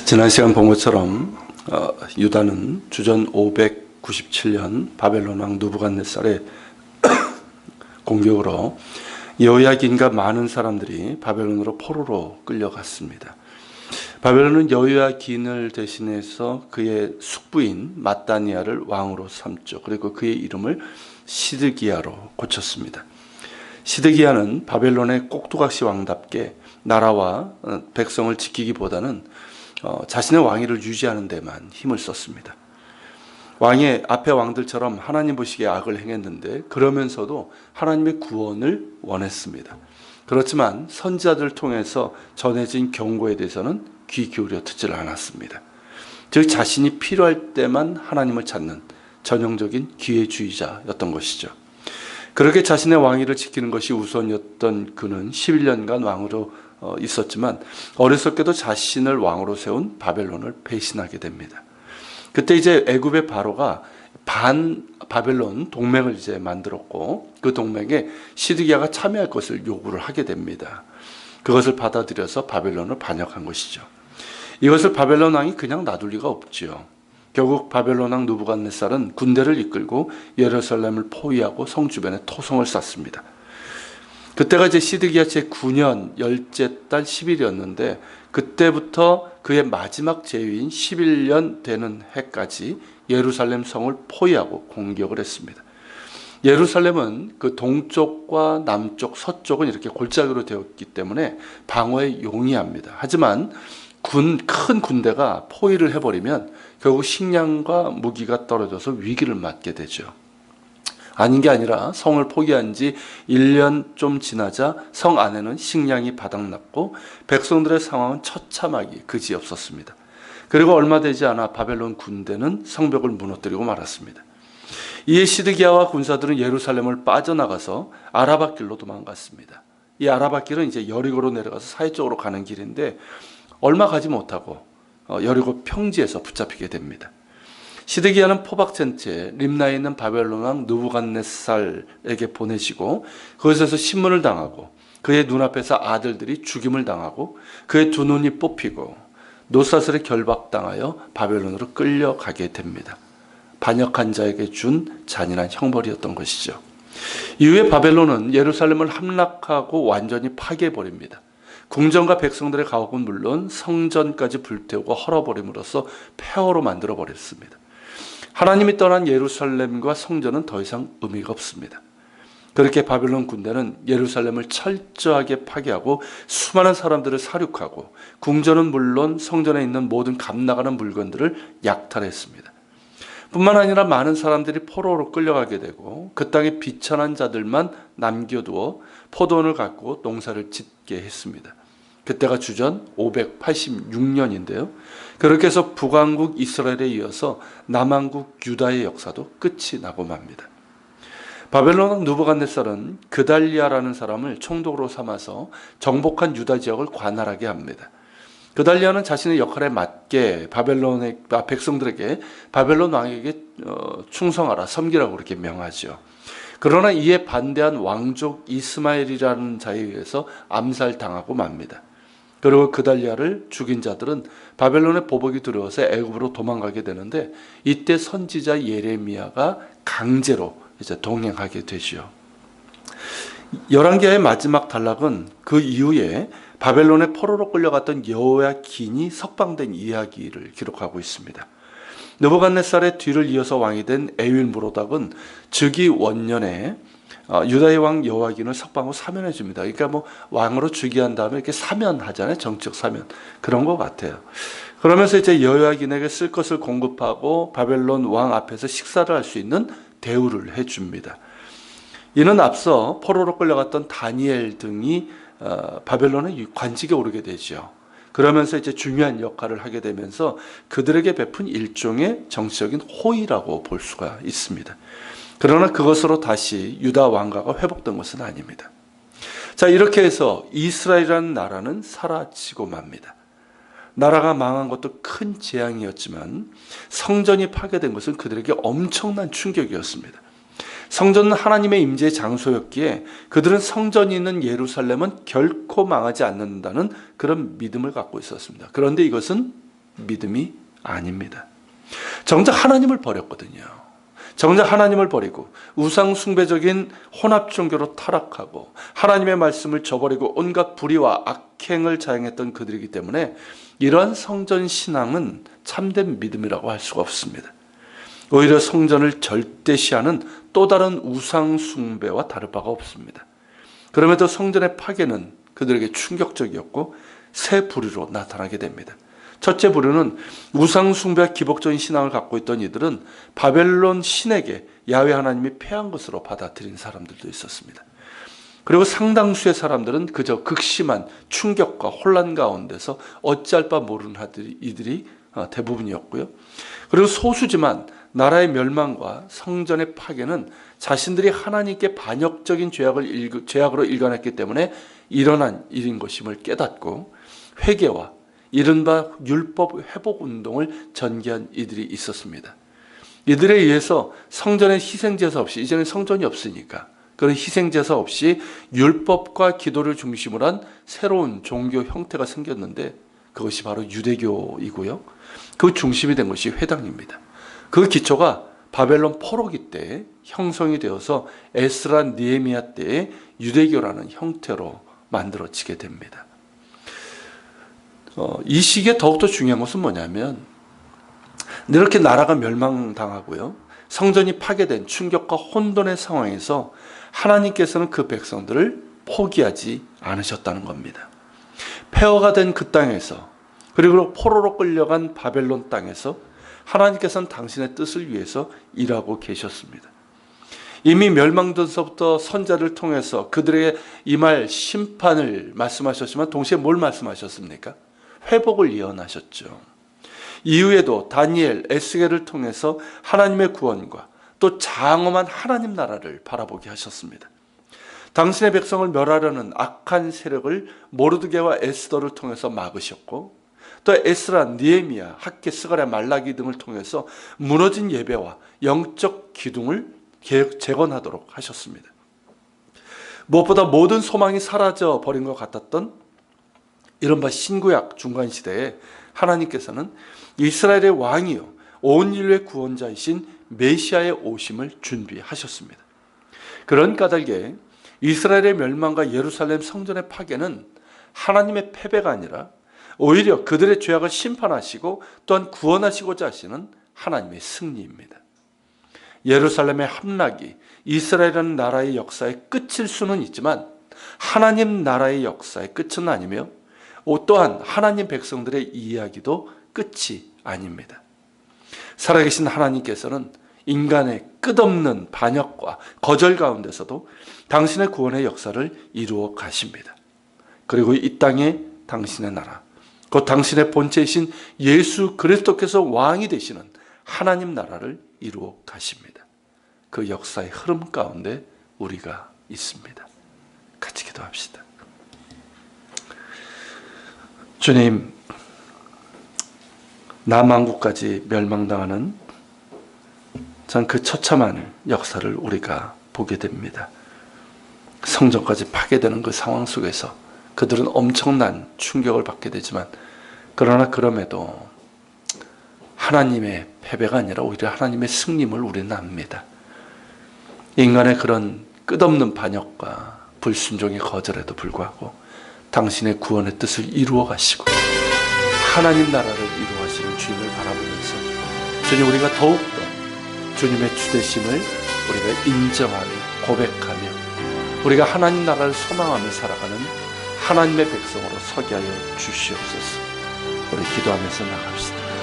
지난 시간 본 것처럼 유다는 주전 597년 바벨론 왕 느부갓네살의 공격으로 여호야긴과 많은 사람들이 바벨론으로 포로로 끌려갔습니다. 바벨론은 여호야긴을 대신해서 그의 숙부인 마따니아를 왕으로 삼죠. 그리고 그의 이름을 시드기야로 고쳤습니다. 시드기야는 바벨론의 꼭두각시 왕답게 나라와 백성을 지키기보다는 자신의 왕위를 유지하는 데만 힘을 썼습니다. 왕의 앞의 왕들처럼 하나님 보시기에 악을 행했는데 그러면서도 하나님의 구원을 원했습니다. 그렇지만 선지자들을 통해서 전해진 경고에 대해서는 귀 기울여 듣질 않았습니다. 즉 자신이 필요할 때만 하나님을 찾는 전형적인 기회주의자였던 것이죠. 그렇게 자신의 왕위를 지키는 것이 우선이었던 그는 11년간 왕으로 있었지만 어리석게도 자신을 왕으로 세운 바벨론을 배신하게 됩니다. 그때 이제 애굽의 바로가 반 바벨론 동맹을 이제 만들었고 그 동맹에 시드기야가 참여할 것을 요구를 하게 됩니다. 그것을 받아들여서 바벨론을 반역한 것이죠. 이것을 바벨론 왕이 그냥 놔둘 리가 없지요. 결국 바벨론 왕 느부갓네살은 군대를 이끌고 예루살렘을 포위하고 성 주변에 토성을 쌓습니다. 그때가 이제 시드기야 제9년 열째 달 10일이었는데 그때부터 그의 마지막 제위인 11년 되는 해까지 예루살렘 성을 포위하고 공격을 했습니다. 예루살렘은 그 동쪽과 남쪽, 서쪽은 이렇게 골짜기로 되어 있기 때문에 방어에 용이합니다. 하지만 큰 군대가 포위를 해버리면 결국 식량과 무기가 떨어져서 위기를 맞게 되죠. 아닌 게 아니라 성을 포기한 지 1년 좀 지나자 성 안에는 식량이 바닥났고 백성들의 상황은 처참하기 그지없었습니다. 그리고 얼마 되지 않아 바벨론 군대는 성벽을 무너뜨리고 말았습니다. 이에 시드기야와 군사들은 예루살렘을 빠져나가서 아라바 길로 도망갔습니다. 이 아라바 길은 이제 여리고로 내려가서 사해 쪽으로 가는 길인데 얼마 가지 못하고 여리고 평지에서 붙잡히게 됩니다. 시드기야는 포박된 채 림나에 있는 바벨론 왕 느부갓네살에게 보내시고 그곳에서 신문을 당하고 그의 눈앞에서 아들들이 죽임을 당하고 그의 두 눈이 뽑히고 노사슬에 결박당하여 바벨론으로 끌려가게 됩니다. 반역한 자에게 준 잔인한 형벌이었던 것이죠. 이후에 바벨론은 예루살렘을 함락하고 완전히 파괴해버립니다. 궁전과 백성들의 가옥은 물론 성전까지 불태우고 헐어버림으로써 폐허로 만들어버렸습니다. 하나님이 떠난 예루살렘과 성전은 더 이상 의미가 없습니다. 그렇게 바벨론 군대는 예루살렘을 철저하게 파괴하고 수많은 사람들을 살육하고 궁전은 물론 성전에 있는 모든 값나가는 물건들을 약탈했습니다. 뿐만 아니라 많은 사람들이 포로로 끌려가게 되고 그 땅에 비천한 자들만 남겨두어 포도원을 갖고 농사를 짓게 했습니다. 그때가 주전 586년인데요. 그렇게 해서 북왕국 이스라엘에 이어서 남왕국 유다의 역사도 끝이 나고 맙니다. 바벨론 왕 느부갓네살은 그달리아라는 사람을 총독으로 삼아서 정복한 유다 지역을 관할하게 합니다. 그달리아는 자신의 역할에 맞게 바벨론의 백성들에게 바벨론 왕에게 충성하라, 섬기라고 그렇게 명하죠. 그러나 이에 반대한 왕족 이스마엘이라는 자에 의해서 암살당하고 맙니다. 그리고 그달리아를 죽인 자들은 바벨론의 보복이 두려워서 애굽으로 도망가게 되는데 이때 선지자 예레미야가 강제로 이제 동행하게 되죠. 열왕기하의 마지막 단락은 그 이후에 바벨론의 포로로 끌려갔던 여호야긴이 석방된 이야기를 기록하고 있습니다. 느부갓네살의 뒤를 이어서 왕이 된 에윌므로닥은 즉위 원년에 유다의 왕 여호야긴을 석방하고 사면해 줍니다. 그러니까 뭐 왕으로 즉위한 다음에 이렇게 사면하잖아요. 정치적 사면. 그런 것 같아요. 그러면서 이제 여호야긴에게 쓸 것을 공급하고 바벨론 왕 앞에서 식사를 할 수 있는 대우를 해줍니다. 이는 앞서 포로로 끌려갔던 다니엘 등이 바벨론의 관직에 오르게 되죠. 그러면서 이제 중요한 역할을 하게 되면서 그들에게 베푼 일종의 정치적인 호의라고 볼 수가 있습니다. 그러나 그것으로 다시 유다 왕가가 회복된 것은 아닙니다. 자, 이렇게 해서 이스라엘이라는 나라는 사라지고 맙니다. 나라가 망한 것도 큰 재앙이었지만 성전이 파괴된 것은 그들에게 엄청난 충격이었습니다. 성전은 하나님의 임재의 장소였기에 그들은 성전이 있는 예루살렘은 결코 망하지 않는다는 그런 믿음을 갖고 있었습니다. 그런데 이것은 믿음이 아닙니다. 정작 하나님을 버렸거든요. 정작 하나님을 버리고 우상 숭배적인 혼합 종교로 타락하고 하나님의 말씀을 저버리고 온갖 불의와 악행을 자행했던 그들이기 때문에 이러한 성전 신앙은 참된 믿음이라고 할 수가 없습니다. 오히려 성전을 절대시하는 또 다른 우상 숭배와 다를 바가 없습니다. 그럼에도 성전의 파괴는 그들에게 충격적이었고 세 부류로 나타나게 됩니다. 첫째 부류는 우상 숭배와 기복적인 신앙을 갖고 있던 이들은 바벨론 신에게 야훼 하나님이 패한 것으로 받아들인 사람들도 있었습니다. 그리고 상당수의 사람들은 그저 극심한 충격과 혼란 가운데서 어찌할 바 모르는 이들이 대부분이었고요. 그리고 소수지만 나라의 멸망과 성전의 파괴는 자신들이 하나님께 반역적인 죄악으로 일관했기 때문에 일어난 일인 것임을 깨닫고 회개와 이른바 율법 회복 운동을 전개한 이들이 있었습니다. 이들에 의해서 성전의 희생제사 없이, 이제는 성전이 없으니까 그런 희생제사 없이 율법과 기도를 중심으로 한 새로운 종교 형태가 생겼는데 그것이 바로 유대교이고요. 그 중심이 된 것이 회당입니다. 그 기초가 바벨론 포로기 때에 형성이 되어서 에스라 느헤미야 때에 유대교라는 형태로 만들어지게 됩니다. 이 시기에 더욱더 중요한 것은 뭐냐면 이렇게 나라가 멸망당하고요. 성전이 파괴된 충격과 혼돈의 상황에서 하나님께서는 그 백성들을 포기하지 않으셨다는 겁니다. 폐허가 된 그 땅에서 그리고 포로로 끌려간 바벨론 땅에서 하나님께서는 당신의 뜻을 위해서 일하고 계셨습니다. 이미 멸망전서부터 선자를 통해서 그들에게 임할 심판을 말씀하셨지만 동시에 뭘 말씀하셨습니까? 회복을 예언하셨죠. 이후에도 다니엘, 에스겔을 통해서 하나님의 구원과 또 장엄한 하나님 나라를 바라보게 하셨습니다. 당신의 백성을 멸하려는 악한 세력을 모르드게와 에스더를 통해서 막으셨고 또 에스라, 느헤미야, 학개, 스가랴, 말라기 등을 통해서 무너진 예배와 영적 기둥을 재건하도록 하셨습니다. 무엇보다 모든 소망이 사라져 버린 것 같았던 이른바 신구약 중간시대에 하나님께서는 이스라엘의 왕이요 온 인류의 구원자이신 메시아의 오심을 준비하셨습니다. 그런 까닭에 이스라엘의 멸망과 예루살렘 성전의 파괴는 하나님의 패배가 아니라 오히려 그들의 죄악을 심판하시고 또한 구원하시고자 하시는 하나님의 승리입니다. 예루살렘의 함락이 이스라엘이라는 나라의 역사의 끝일 수는 있지만 하나님 나라의 역사의 끝은 아니며 또한 하나님 백성들의 이야기도 끝이 아닙니다. 살아계신 하나님께서는 인간의 끝없는 반역과 거절 가운데서도 당신의 구원의 역사를 이루어 가십니다. 그리고 이 땅에 당신의 나라, 곧 당신의 본체이신 예수 그리스도께서 왕이 되시는 하나님 나라를 이루어 가십니다. 그 역사의 흐름 가운데 우리가 있습니다. 같이 기도합시다. 주님, 남한국까지 멸망당하는 참 그 처참한 역사를 우리가 보게 됩니다. 성전까지 파괴되는 그 상황 속에서 그들은 엄청난 충격을 받게 되지만 그러나 그럼에도 하나님의 패배가 아니라 오히려 하나님의 승리를 우리는 압니다. 인간의 그런 끝없는 반역과 불순종의 거절에도 불구하고 당신의 구원의 뜻을 이루어 가시고 하나님 나라를 이루어 가시는 주님을 바라보면서 주님, 우리가 더욱더 주님의 주되심을 우리가 인정하며 고백하며 우리가 하나님 나라를 소망하며 살아가는 하나님의 백성으로 서게 하여 주시옵소서. 우리 기도하면서 나갑시다.